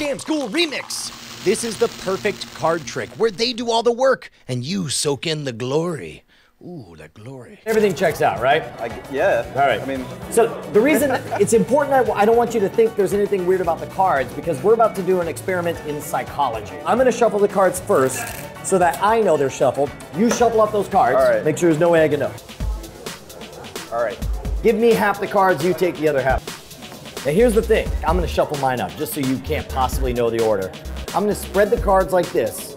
Scam School Remix. This is the perfect card trick where they do all the work and you soak in the glory. Ooh, that glory. Everything checks out, right? Yeah. All right. I mean, so the reason it's important, I don't want you to think there's anything weird about the cards because we're about to do an experiment in psychology. I'm gonna shuffle the cards first so that I know they're shuffled. You shuffle up those cards. All right. Make sure there's no way I can know. All right. Give me half the cards, you take the other half. Now here's the thing, I'm gonna shuffle mine up just so you can't possibly know the order. I'm gonna spread the cards like this,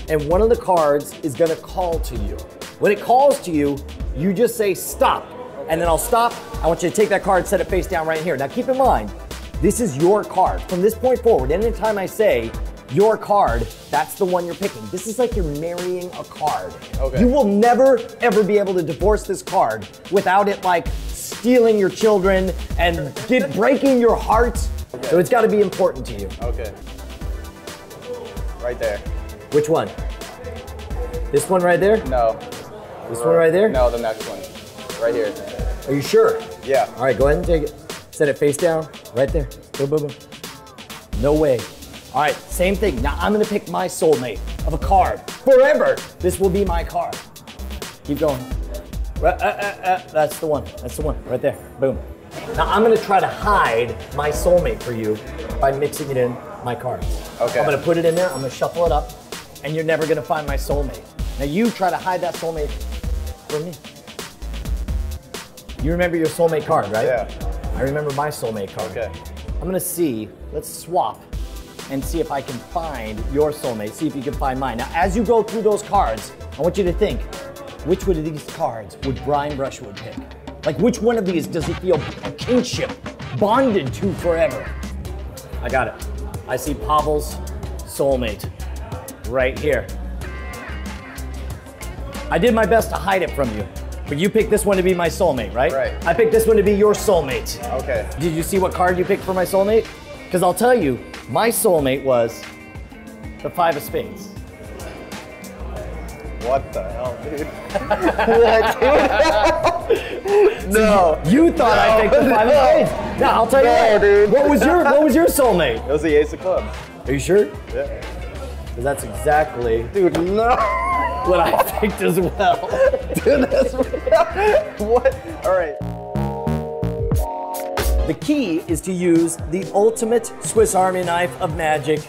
and one of the cards is gonna call to you. When it calls to you, you just say stop, and then I'll stop. I want you to take that card, set it face down right here. Now keep in mind, this is your card. From this point forward, anytime I say your card, that's the one you're picking. This is like you're marrying a card. Okay. You will never, ever be able to divorce this card without it like stealing your children and breaking your heart. Okay. So it's gotta be important to you. Okay. Right there. Which one? This one right there? No. This one right there? No, the next one. Right here. Are you sure? Yeah. All right, go ahead and take it. Set it face down, right there. Boom, boom, boom. No way. All right, same thing. Now I'm gonna pick my soulmate of a card. Forever, this will be my card. Keep going. That's the one, right there, boom. Now I'm gonna try to hide my soulmate for you by mixing it in my cards. Okay. I'm gonna put it in there, I'm gonna shuffle it up, and you're never gonna find my soulmate. Now you try to hide that soulmate for me. You remember your soulmate card, right? Yeah. I remember my soulmate card. Okay. I'm gonna see, let's swap and see if I can find your soulmate, see if you can find mine. Now, as you go through those cards, I want you to think, which one of these cards would Brian Brushwood pick? Like, which one of these does he feel kinship, bonded to forever? I got it. I see Pavel's soulmate right here. I did my best to hide it from you, but you picked this one to be my soulmate, right? Right. I picked this one to be your soulmate. Okay. Did you see what card you picked for my soulmate? Because I'll tell you, my soulmate was the 5 of spades. What the hell, dude? No. You thought I picked the 5 of spades. Now I'll tell you what. Dude. What was your soulmate? It was the Ace of Clubs. Are you sure? Yeah. Because that's exactly Dude, no. what I picked as well. Dude, that's what? All right. The key is to use the ultimate Swiss Army knife of magic,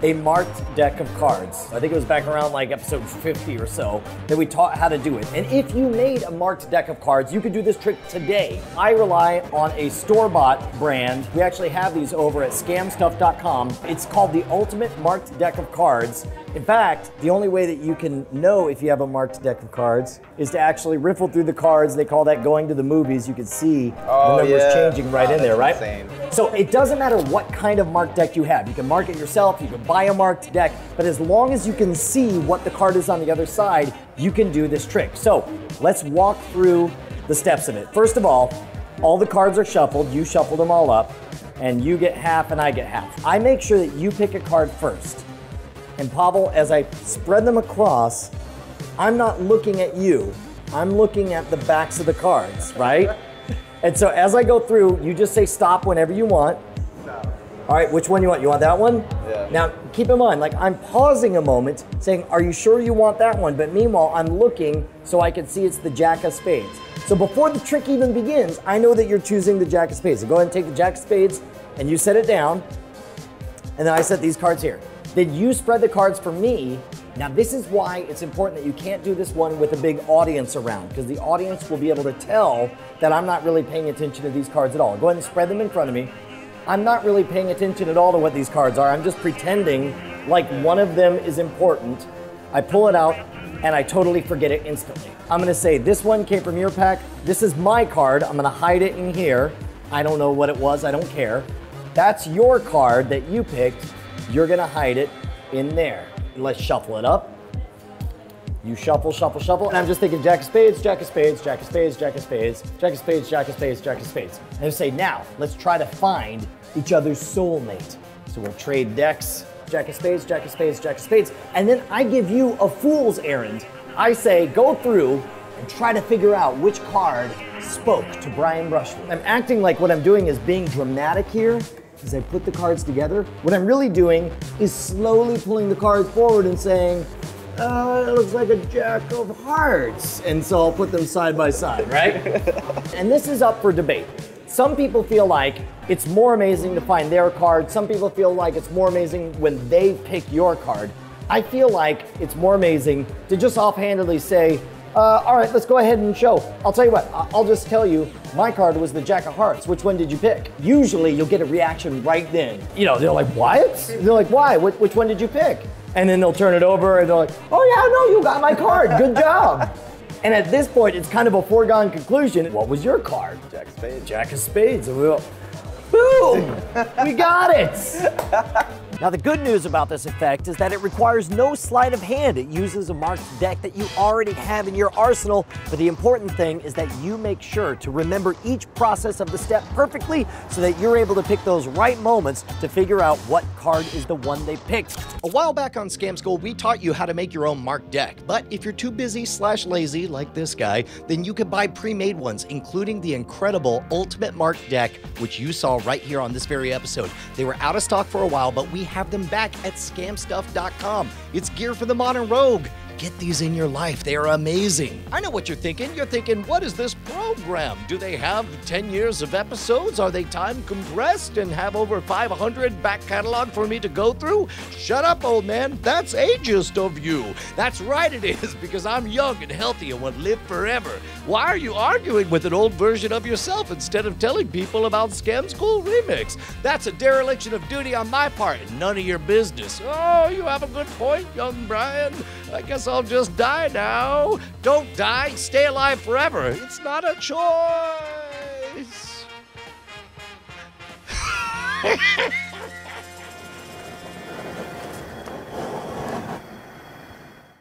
a marked deck of cards. I think it was back around like episode 50 or so that we taught how to do it. And if you made a marked deck of cards, you could do this trick today. I rely on a store-bought brand. We actually have these over at scamstuff.com. It's called the Ultimate Marked Deck of Cards. In fact, the only way that you can know if you have a marked deck of cards is to actually riffle through the cards. They call that going to the movies. You can see the numbers changing right in there, right? Insane. So it doesn't matter what kind of marked deck you have. You can mark it yourself, you can buy a marked deck, but as long as you can see what the card is on the other side, you can do this trick. So let's walk through the steps of it. First of all the cards are shuffled, you shuffled them all up, and you get half and I get half. I make sure that you pick a card first. And Pavel, as I spread them across, I'm not looking at you, I'm looking at the backs of the cards, right? And so as I go through, you just say stop whenever you want. All right, which one you want? You want that one? Yeah. Now, keep in mind, like I'm pausing a moment saying, are you sure you want that one? But meanwhile, I'm looking so I can see it's the Jack of Spades. So before the trick even begins, I know that you're choosing the Jack of Spades. So go ahead and take the Jack of Spades and you set it down. And then I set these cards here. Then you spread the cards for me. Now this is why it's important that you can't do this one with a big audience around, because the audience will be able to tell that I'm not really paying attention to these cards at all. Go ahead and spread them in front of me. I'm not really paying attention at all to what these cards are. I'm just pretending like one of them is important. I pull it out and I totally forget it instantly. I'm gonna say this one came from your pack. This is my card. I'm gonna hide it in here. I don't know what it was, I don't care. That's your card that you picked. You're gonna hide it in there. Let's shuffle it up. You shuffle, shuffle, shuffle, and I'm just thinking Jack of Spades, Jack of Spades, Jack of Spades, Jack of Spades, Jack of Spades, Jack of Spades, Jack of Spades. And I say, now, let's try to find each other's soulmate. So we'll trade decks, Jack of Spades, Jack of Spades, Jack of Spades, and then I give you a fool's errand. I say, go through and try to figure out which card spoke to Brian Brushwood. I'm acting like what I'm doing is being dramatic here, is I put the cards together. What I'm really doing is slowly pulling the cards forward and saying, it looks like a Jack of Hearts. And so I'll put them side by side, right? And this is up for debate. Some people feel like it's more amazing to find their card. Some people feel like it's more amazing when they pick your card. I feel like it's more amazing to just offhandedly say, all right, let's go ahead and show. I'll tell you what, I'll just tell you, my card was the Jack of Hearts. Which one did you pick? Usually you'll get a reaction right then. You know, they're like, what? They're like, why? Which one did you pick? And then they'll turn it over and they're like, oh yeah, no, you got my card, good job. And at this point, it's kind of a foregone conclusion. What was your card? Jack of Spades. Jack of Spades. And we go, boom, we got it. Now the good news about this effect is that it requires no sleight of hand. It uses a marked deck that you already have in your arsenal, but the important thing is that you make sure to remember each process of the step perfectly so that you're able to pick those right moments to figure out what card is the one they picked. A while back on Scam School, we taught you how to make your own marked deck, but if you're too busy/lazy like this guy, then you could buy pre-made ones, including the incredible Ultimate Marked Deck, which you saw right here on this very episode. They were out of stock for a while, but we have them back at scamstuff.com. It's gear for the modern rogue. Get these in your life. They are amazing. I know what you're thinking. You're thinking, what is this program? Do they have 10 years of episodes? Are they time compressed and have over 500 back catalog for me to go through? Shut up, old man. That's ageist of you. That's right it is, because I'm young and healthy and would live forever. Why are you arguing with an old version of yourself instead of telling people about Scam School Remix? That's a dereliction of duty on my part and none of your business. Oh, you have a good point, young Brian. I guess I'll just die now. Don't die, stay alive forever. It's not a choice.